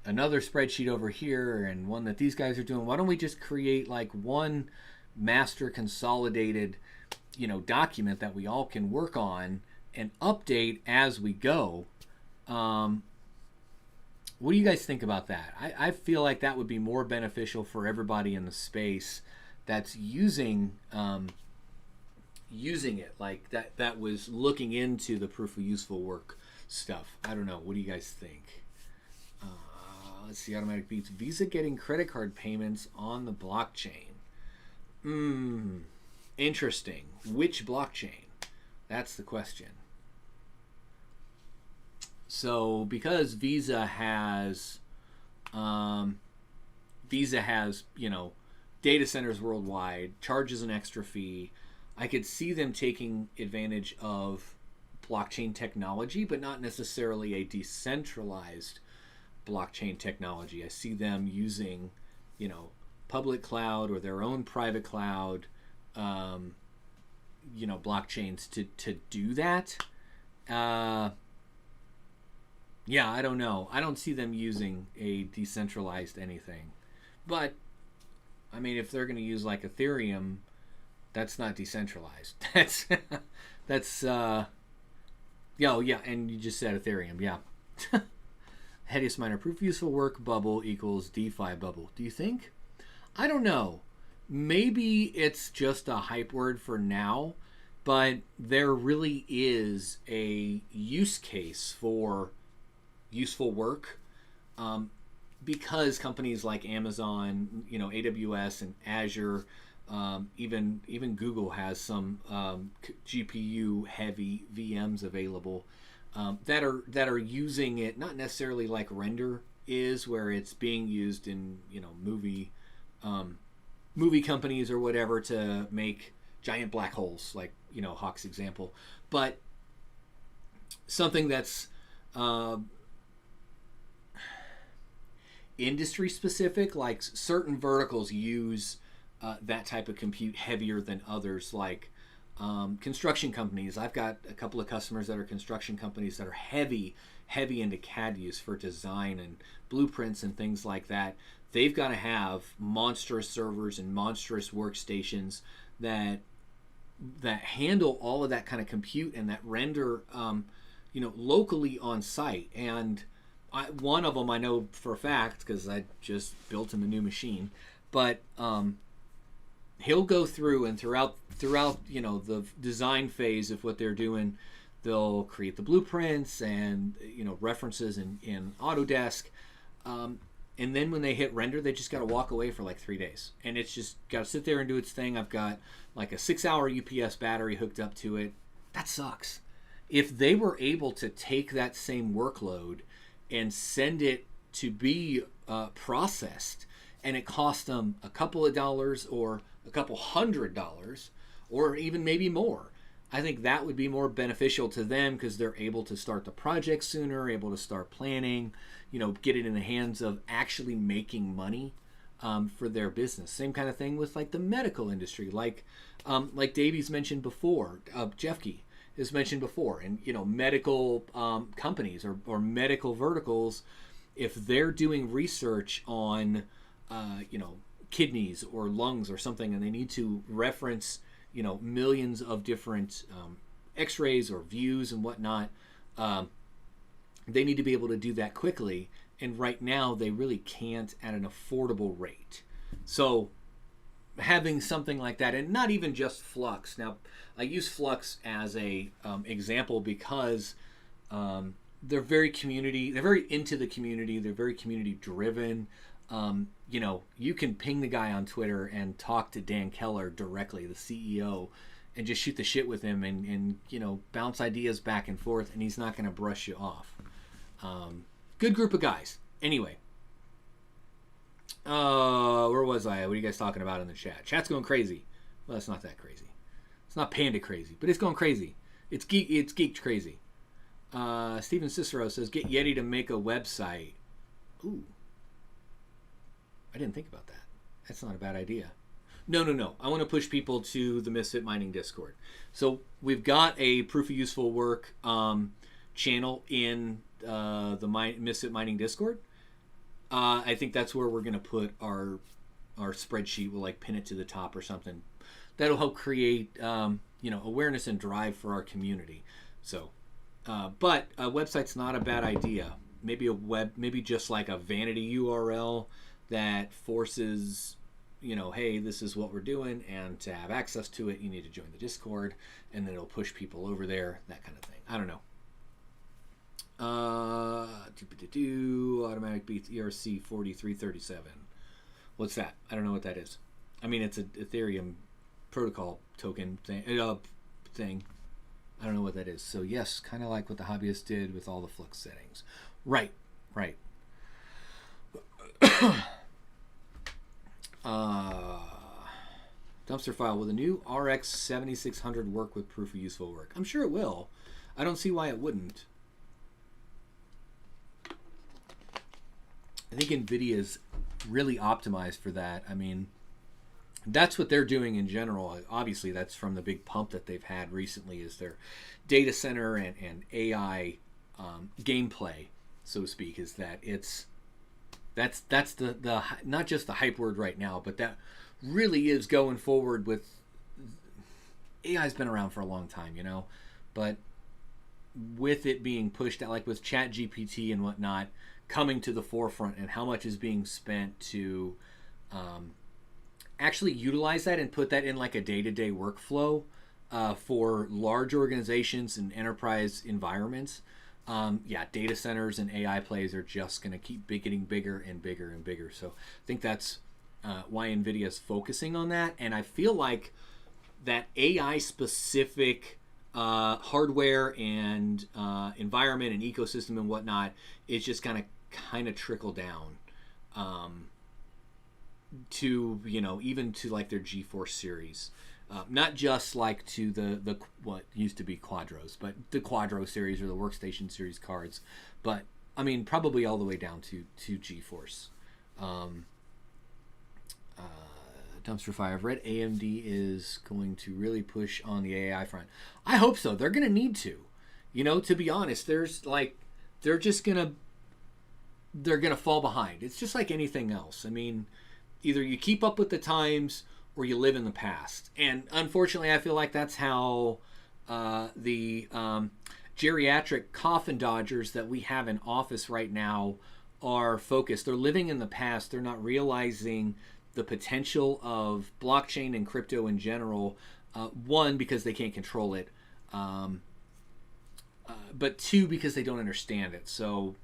Speaker 1: another spreadsheet over here and one that these guys are doing. Why don't we just create like one master consolidated document that we all can work on and update as we go? What do you guys think about that? I feel like that would be more beneficial for everybody in the space that's using it, like that was looking into the proof of useful work stuff. I don't know. What do you guys think? Let's see. Automatic beats. Visa getting credit card payments on the blockchain. Interesting. Which blockchain? That's the question. So because Visa has data centers worldwide, charges an extra fee, I could see them taking advantage of blockchain technology, but not necessarily a decentralized blockchain technology. I see them using, public cloud or their own private cloud, blockchains to do that. Yeah, I don't know. I don't see them using a decentralized anything. But, I mean, if they're going to use like Ethereum, that's not decentralized. That's and you just said Ethereum, yeah. Headiest miner, proof useful work bubble equals DeFi bubble. Do you think? I don't know. Maybe it's just a hype word for now, but there really is a use case for useful work, because companies like Amazon, AWS and Azure, even Google has some GPU heavy VMs available that are using it, not necessarily like Render is, where it's being used in movie companies or whatever to make giant black holes, like Hawk's example, but something that's industry specific, like certain verticals use that type of compute heavier than others, like construction companies. I've got a couple of customers that are construction companies that are heavy into CAD use for design and blueprints and things like that. They've got to have monstrous servers and monstrous workstations that handle all of that kind of compute and that render locally on site. And one of them I know for a fact, because I just built him a new machine, but he'll go through and throughout the design phase of what they're doing, they'll create the blueprints and references in Autodesk, and then when they hit render, they just got to walk away for like 3 days, and it's just got to sit there and do its thing. I've got like a 6-hour UPS battery hooked up to it. That sucks. If they were able to take that same workload and send it to be processed, and it cost them a couple of dollars or a couple $100 or even maybe more, I think that would be more beneficial to them, because they're able to start the project sooner, able to start planning, get it in the hands of actually making money for their business. Same kind of thing with like the medical industry, like Davies mentioned before, Jeffkey has mentioned before, and medical companies or medical verticals, if they're doing research on kidneys or lungs or something, and they need to reference millions of different x-rays or views and whatnot, they need to be able to do that quickly, and right now they really can't at an affordable rate. So having something like that, and not even just Flux. Now, I use Flux as a example because they're very into the community. They're very community driven. You can ping the guy on Twitter and talk to Dan Keller directly, the CEO, and just shoot the shit with him and bounce ideas back and forth, and he's not going to brush you off. Good group of guys. Anyway, Where was I? What are you guys talking about in the chat? Chat's going crazy. Well, it's not that crazy. It's not panda crazy, but it's going crazy. It's geeked crazy. Steven Cicero says, get Yeti to make a website. Ooh. I didn't think about that. That's not a bad idea. No. I want to push people to the Misfit Mining Discord. So we've got a proof of useful work channel in the Misfit Mining Discord. I think that's where we're going to put our spreadsheet. We'll like pin it to the top or something. That'll help create awareness and drive for our community. So, but a website's not a bad idea. Maybe just like a vanity URL that forces, hey, this is what we're doing, and to have access to it, you need to join the Discord, and then it'll push people over there, that kind of thing. I don't know. Automatic beats ERC 4337. What's that? I don't know what that is. I mean, it's an Ethereum protocol token thing. I don't know what that is. So yes, kind of like what the hobbyist did with all the flux settings. Right. Dumpster file. Will the new RX 7600 work with proof of useful work? I'm sure it will. I don't see why it wouldn't. I think NVIDIA's really optimized for that. I mean, that's what they're doing in general. Obviously, that's from the big pump that they've had recently, is their data center and AI gameplay, so to speak, is that that's the not just the hype word right now, but that really is going forward with AI's been around for a long time, but with it being pushed out, like with Chat GPT and whatnot, coming to the forefront, and how much is being spent to actually utilize that and put that in like a day-to-day workflow for large organizations and enterprise environments. Data centers and AI plays are just going to keep getting bigger and bigger and bigger. So I think that's why NVIDIA is focusing on that. And I feel like that AI-specific hardware and environment and ecosystem and whatnot is just going to kind of trickle down to, even to like their GeForce series. Not just like to the what used to be Quadros, but the Quadro series or the Workstation series cards. But I mean, probably all the way down to GeForce. Dumpster fire. I've read AMD is going to really push on the AI front. I hope so. They're going to need to. To be honest, they're going to fall behind. It's just like anything else. I mean, either you keep up with the times or you live in the past. And unfortunately, I feel like that's how the geriatric coffin dodgers that we have in office right now are focused. They're living in the past. They're not realizing the potential of blockchain and crypto in general. One, because they can't control it. But two, because they don't understand it. So,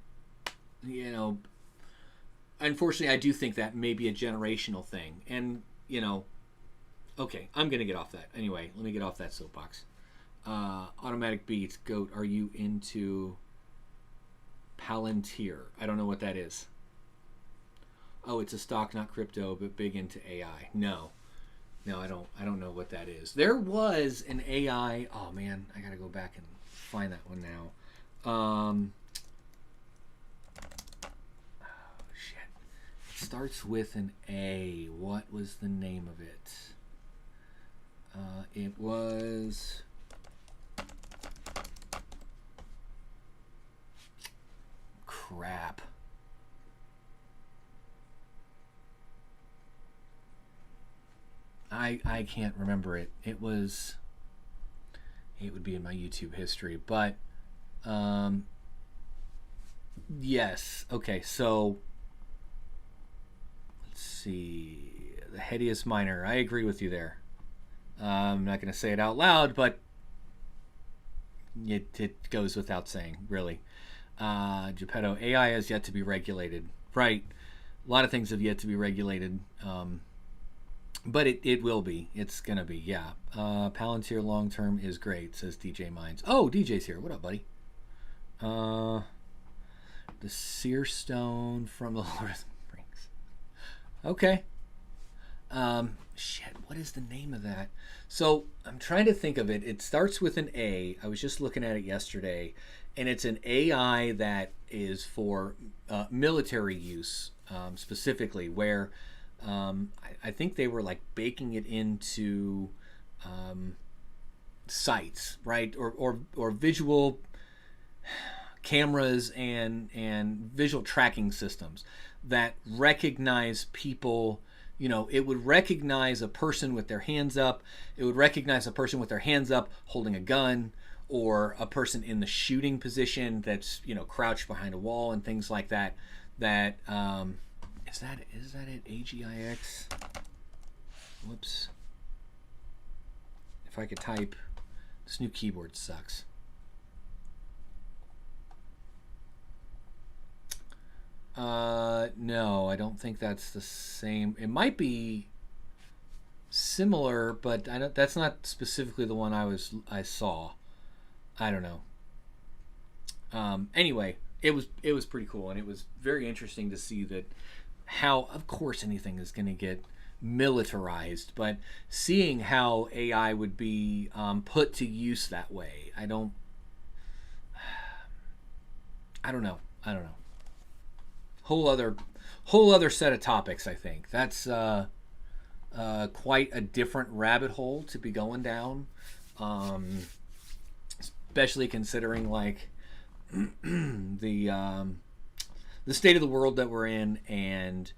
Speaker 1: unfortunately, I do think that may be a generational thing. And, okay, I'm going to get off that. Anyway, let me get off that soapbox. Automatic Beats, Goat, are you into Palantir? I don't know what that is. Oh, it's a stock, not crypto, but big into AI. No, I don't know what that is. There was an AI. Oh man, I gotta go back and find that one now. Oh shit! It starts with an A. What was the name of it? It was. Crap. I can't remember it. It would be in my YouTube history, but yes. Okay, so let's see. The Headiest Miner. I agree with you there. I'm not going to say it out loud, but it goes without saying, really. Geppetto, AI has yet to be regulated. Right. A lot of things have yet to be regulated. But it will be. It's going to be, yeah. Palantir long-term is great, says DJ Mines. Oh, DJ's here. What up, buddy? The Seer Stone from the Lord of the Rings. Okay. Shit, what is the name of that? So I'm trying to think of it. It starts with an A. I was just looking at it yesterday, and it's an AI that is for military use, specifically, where I think they were like baking it into sites, right, or visual cameras and visual tracking systems that recognize people. You know, it would recognize a person with their hands up. It would recognize a person with their hands up holding a gun, or a person in the shooting position that's, you know, crouched behind a wall and things like that. That is that it? AGIX. Whoops. If I could type, this new keyboard sucks. No, I don't think that's the same. It might be similar, but I don't, that's not specifically the one I saw. I don't know. Anyway, it was pretty cool, and it was very interesting to see that how, of course, anything is going to get militarized, but seeing how AI would be put to use that way, I don't know. I don't know. Whole other whole other set of topics. I think that's quite a different rabbit hole to be going down, um, especially considering like the the state of the world that we're in, and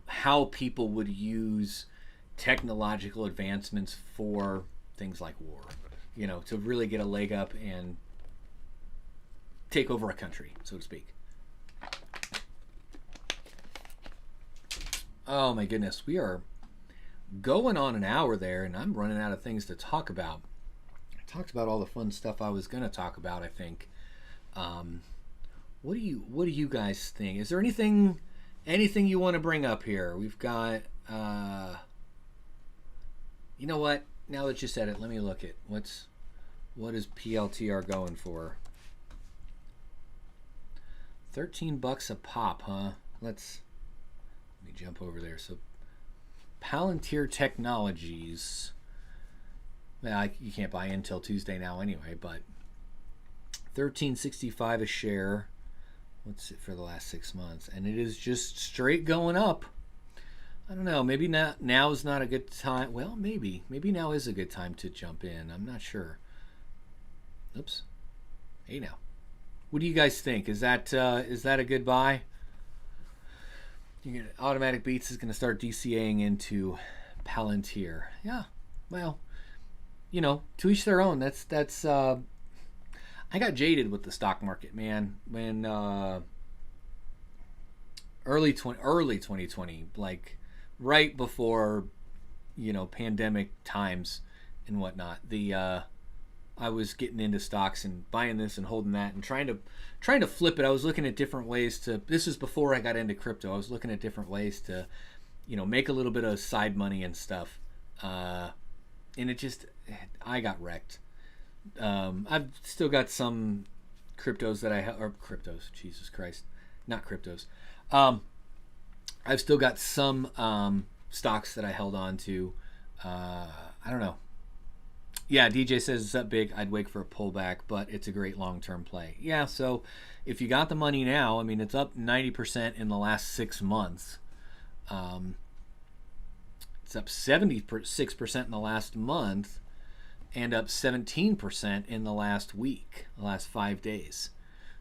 Speaker 1: how people would use technological advancements for things like war, you know, to really get a leg up and take over a country, so to speak. Oh my goodness, we are going on an hour there, and I'm running out of things to talk about. I talked about all the fun stuff I was going to talk about, I think. Um, what do you guys think? Is there anything you want to bring up here? We've got you know what? Now that you said it, let me look at what is PLTR going for? $13 a pop, huh? Let me jump over there. So Palantir Technologies. Well, you can't buy until Tuesday now anyway, but 13.65 a share. What's it for the last 6 months? And it is just straight going up. I don't know. Maybe now is not a good time. Well, maybe now is a good time to jump in. I'm not sure. Oops. Hey now. What do you guys think? Is that a good buy? Automatic Beats is going to start DCAing into Palantir. Yeah. Well, to each their own. That's. I got jaded with the stock market, man. When early 2020, like right before pandemic times and whatnot. I was getting into stocks and buying this and holding that and trying to flip it. I was looking at different ways to. This is before I got into crypto. I was looking at different ways to, make a little bit of side money and stuff. And I got wrecked. I've still got some cryptos that or cryptos. Jesus Christ, not cryptos. I've still got some stocks that I held on to. I don't know. Yeah, DJ says it's up big. I'd wait for a pullback, but it's a great long-term play. Yeah, so if you got the money now, I mean, it's up 90% in the last 6 months. It's up 76% in the last month, and up 17% in the last week, the last 5 days.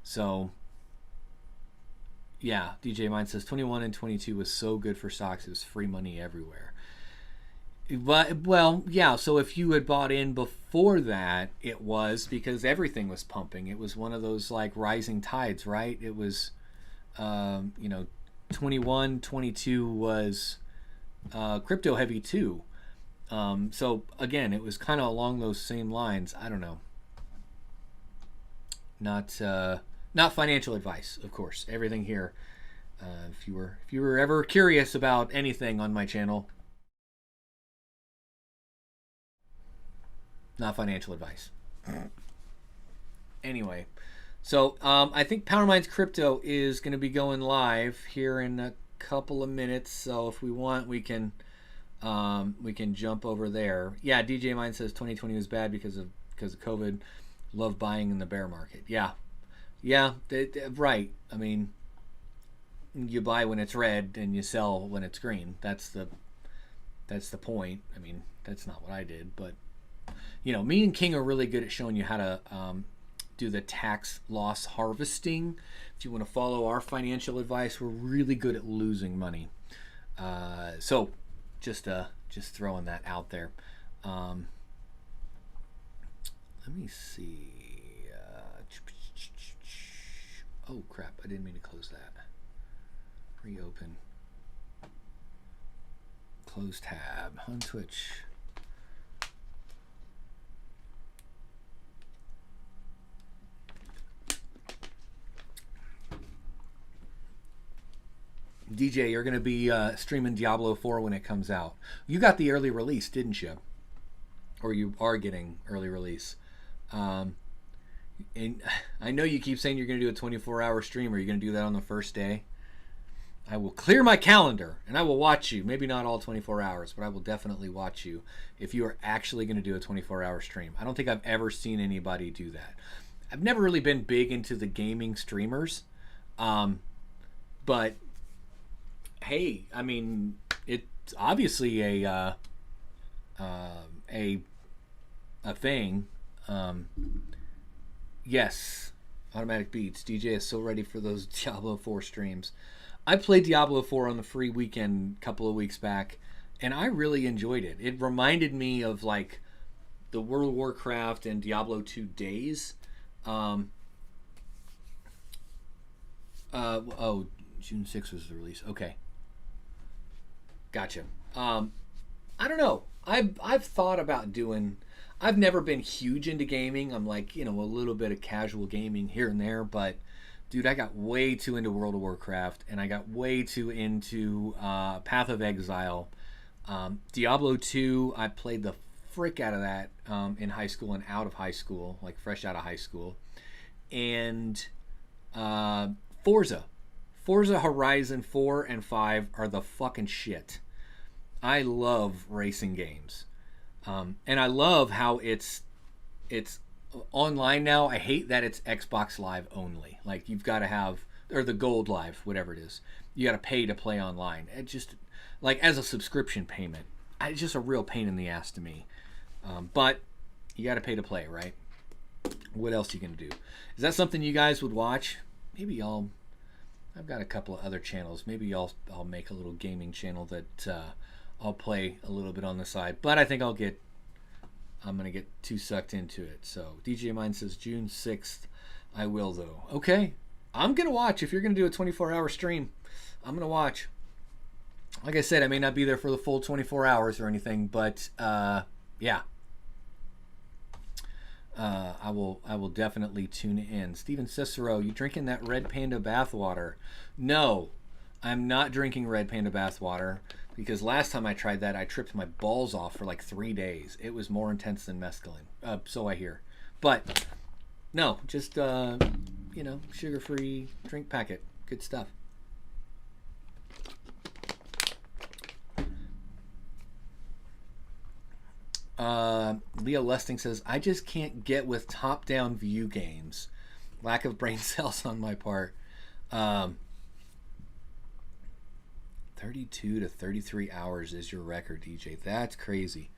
Speaker 1: So, yeah, DJ Mine says 21 and 22 was so good for stocks. It was free money everywhere. But, well, yeah, so if you had bought in before that, it was because everything was pumping. It was one of those, like, rising tides, right? It was, 21, 22 was crypto heavy, too. So, again, it was kind of along those same lines. I don't know. Not financial advice, of course. Everything here, if you were ever curious about anything on my channel, not financial advice. Anyway, so I think PowerMind's crypto is going to be going live here in a couple of minutes, so if we want, we can jump over there. Yeah, DJ Mine says 2020 was bad because of COVID. Love buying in the bear market. Yeah, right. I mean, you buy when it's red and you sell when it's green. That's the point. I mean, that's not what I did, but me and King are really good at showing you how to do the tax loss harvesting. If you want to follow our financial advice, we're really good at losing money. So just throwing that out there. Let me see. Oh crap! I didn't mean to close that. Reopen. Close tab on Twitch. DJ, you're going to be streaming Diablo 4 when it comes out. You got the early release, didn't you? Or you are getting early release. And I know you keep saying you're going to do a 24-hour stream. Are you going to do that on the first day? I will clear my calendar and I will watch you. Maybe not all 24 hours, but I will definitely watch you if you are actually going to do a 24-hour stream. I don't think I've ever seen anybody do that. I've never really been big into the gaming streamers. But hey, I mean, it's obviously a thing. Yes, Automatic Beats. DJ is so ready for those Diablo 4 streams. I played Diablo 4 on the free weekend a couple of weeks back, and I really enjoyed it. It reminded me of like the World of Warcraft and Diablo 2 days. June 6th was the release. Okay. Gotcha. I don't know. I've thought about doing... I've never been huge into gaming. I'm like, a little bit of casual gaming here and there, but dude, I got way too into World of Warcraft, and I got way too into Path of Exile. Diablo 2, I played the frick out of that in high school and out of high school, like fresh out of high school. And Forza Horizon 4 and 5 are the fucking shit. I love racing games. And I love how it's online now. I hate that it's Xbox Live only. Like, you've got to have, or the Gold Live, whatever it is. You got to pay to play online. It just, like, as a subscription payment, it's just a real pain in the ass to me. But you got to pay to play, right? What else are you going to do? Is that something you guys would watch? Maybe I've got a couple of other channels. Maybe I'll make a little gaming channel that I'll play a little bit on the side. But I think I'm going to get too sucked into it. So DJ Mine says June 6th. I will, though. Okay. I'm going to watch. If you're going to do a 24-hour stream, I'm going to watch. Like I said, I may not be there for the full 24 hours or anything, but yeah. I will definitely tune in. Steven Cicero, you drinking that Red Panda bathwater? No, I'm not drinking Red Panda bathwater, because last time I tried that, I tripped my balls off for like 3 days. It was more intense than mescaline, so I hear. But no, just sugar-free drink packet. Good stuff. Leo Lusting says, I just can't get with top-down view games. Lack of brain cells on my part. 32 to 33 hours is your record, DJ. That's crazy.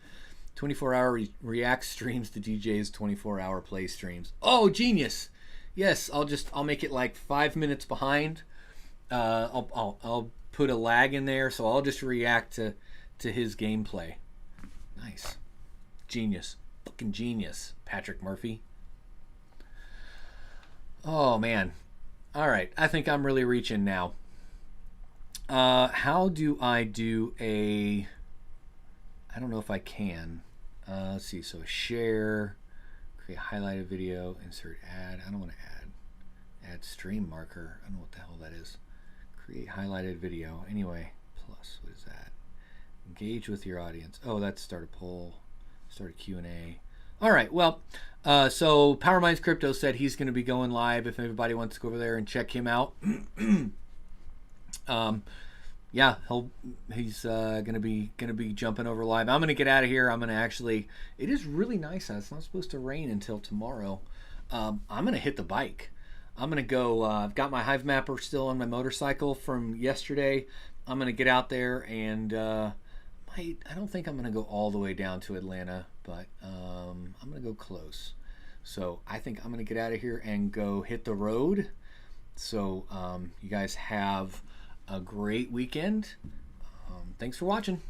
Speaker 1: 24-hour react streams to DJ's 24-hour play streams. Oh, genius! Yes, I'll make it like 5 minutes behind. I'll put a lag in there, so I'll just react to his gameplay. Nice. Genius. Fucking genius, Patrick Murphy. Oh, man. All right. I think I'm really reaching now. How do I do I don't know if I can. Let's see. So share, create highlighted video, insert ad. I don't want to add stream marker. I don't know what the hell that is. Create highlighted video. Anyway, plus, what is that? Engage with your audience. Oh, that's start a poll. Start a Q&A. All right, well, so Power Minds Crypto said he's going to be going live if everybody wants to go over there and check him out. Yeah, he's gonna be jumping over live. I'm gonna get out of here. I'm gonna actually. It is really nice out. It's not supposed to rain until tomorrow. I'm gonna hit the bike. I'm gonna go. I've got my Hive Mapper still on my motorcycle from yesterday. I'm gonna get out there and I don't think I'm gonna go all the way down to Atlanta, but I'm gonna go close. So I think I'm gonna get out of here and go hit the road. So you guys have a great weekend. Thanks for watching.